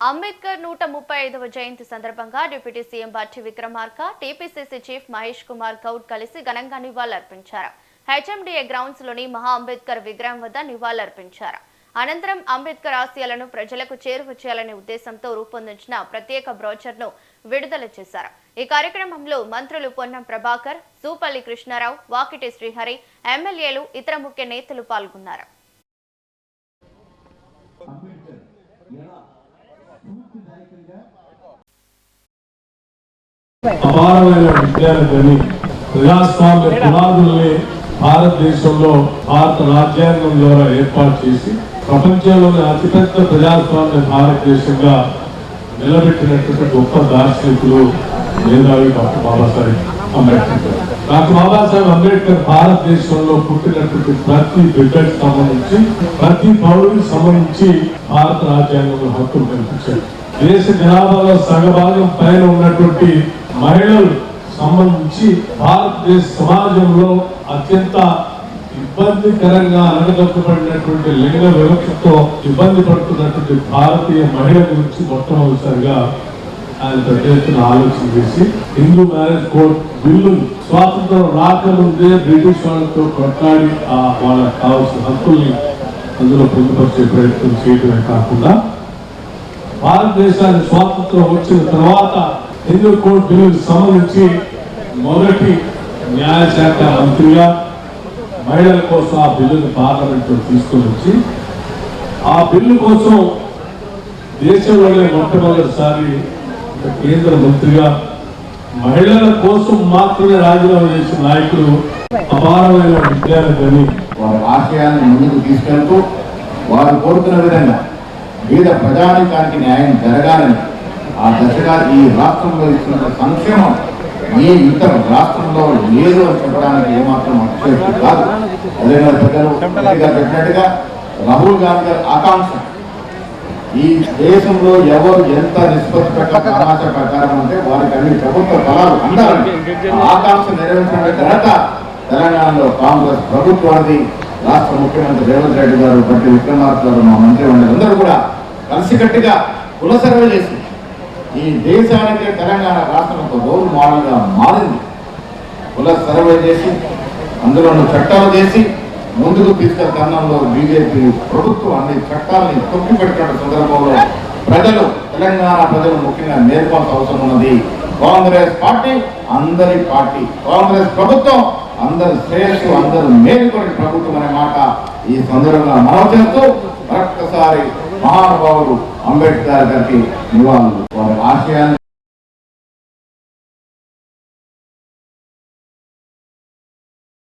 అంబేద్కర్ 135వ జయంతి సందర్భంగా deputy CM బట్టి Vikramarka, TPCC chief Mahesh Kumar Goud కలిసి ఘనంగా నివాళులర్పించారు. హెచ్ఎండిఏ గ్రౌండ్స్ లోని మహా అంబేద్కర్ విగ్రహం వద్ద నివాళులర్పించారు. అనంతరం అంబేద్కర్ ఆశయాలను ప్రజలకు చేరువ చేయాలనే ఉద్దేశంతో రూపొందించిన ప్రత్యేక బ్రోచర్ను విడుదల చేశారు. ఈ కార్యక్రమంలో మంత్రులు పొన్నం ప్రభాకర్, సూపల్లి కృష్ణారావు, వాకిటి శ్రీహరి, ఎమ్మెల్యేలు, ఇతర ముఖ్య నేతలు పాల్గొన్నారు. అపారమైన విజ్ఞానాన్ని ప్రజాస్వామ్య పునాదుల్ని భారతదేశంలో భారత రాజ్యాంగం ద్వారా ఏర్పాటు చేసి ప్రపంచంలోని అతిపెద్ద ప్రజాస్వామ్య భారతదేశంగా నిలబెట్టినటువంటి గొప్ప దార్శనికులు మేధావి డాక్టర్ బాబాసాహెబ్ అంబేద్కర్. డాక్టర్ బాబాసాహెబ్ అంబేద్కర్ భారతదేశంలో పుట్టినటువంటి ప్రతి బిడ్డకి సంబంధించి, ప్రతి పౌరుడికి సంబంధించి భారత రాజ్యాంగంలో హక్కులు కల్పించారు. దేశ జనాభాలో సగభాగం పైన ఉన్నటువంటి మహిళలు సంబంధించి భారతదేశ సమాజంలో అత్యంత ఇబ్బందికరంగా అనగదొక్కబడినటువంటి లింగ వివక్షతో ఇబ్బంది పడుతున్నటువంటి భారతీయ మహిళ గురించి మొట్టమొదటిసారిగా ఆయన పెద్ద ఎత్తున ఆలోచన చేసి హిందూ మ్యారేజ్ కోడ్ బిల్లు స్వాతంత్రం రాకముందే బ్రిటిష్ వాళ్ళతో కొట్లాడి వాళ్ళకి కావాల్సిన హక్కుల్ని అందులో పొందుపరిచే ప్రయత్నం చేయడమే కాకుండా భారతదేశానికి స్వాతంత్రం వచ్చిన తర్వాత హిందూ కోడ్ బిల్లుకు సంబంధించి మొదటి న్యాయశాఖ మంత్రిగా మహిళల కోసం ఆ బిల్లును పార్లమెంట్ లో తీసుకొని వచ్చి ఆ బిల్లు కోసం దేశంలోనే మొట్టమొదటిసారి కేంద్ర మంత్రిగా మహిళల కోసం మాత్రమే రాజీనామా చేసిన నాయకులు అపారమైన విజ్ఞానాన్ని వారి ఆశయాన్ని ముందుకు తీసుకెళ్తూ వారు కోరుతున్న విధంగా వివిధ ప్రజానికానికి న్యాయం జరగాలని ఆ దశగా ఈ రాష్ట్రంలో ఇస్తున్న సంక్షేమం ఏ ఇతర రాష్ట్రంలో లేదు అని చెప్పడానికి ఏమాత్రం అతిశయోక్తి కాదు. అదేవిధంగా పెద్దలు చెప్పినట్టుగా రాహుల్ గాంధీ గారి ఆకాంక్ష ఈ దేశంలో ఎవరు ఎంత నిష్పత్తి ప్రకారం అంటే వారికి అన్ని ప్రభుత్వ ఫలాలు అందాలని ఆకాంక్ష నెరవేర్చిన ఘనత తెలంగాణలో కాంగ్రెస్ ప్రభుత్వానికి రాష్ట్ర ముఖ్యమంత్రి రేవంత్ రెడ్డి గారు, బట్టి విక్రమార్క గారు, మా మంత్రి అందరూ కూడా కలిసికట్టుగా కుల సర్వే చేసి ఈ దేశానికి తెలంగాణ రాష్ట్రం ఒక రోల్ మోడల్గా మారింది. కుల సర్వే చేసి అందులో చట్టాలు చేసి ముందుకు తీసుకెళ్ల తరుణంలో బీజేపీ ప్రభుత్వం అన్ని చట్టాలని తొక్కిపెట్టిన సందర్భంలో ప్రజలు, తెలంగాణ ప్రజలు ముఖ్యంగా నేర్పాల్సిన అవసరం ఉన్నది. కాంగ్రెస్ పార్టీ అందరి పార్టీ, కాంగ్రెస్ ప్రభుత్వం అందరు శ్రేయస్సు, అందరూ మేలుకొని ప్రభుత్వం అనే మాట ఈ సందర్భంగా మనవి చేస్తూ మరొక్కసారి మహానుభావుడు అంబేద్కర్ గారికి నివాళులు. వారి ఆశయాన్ని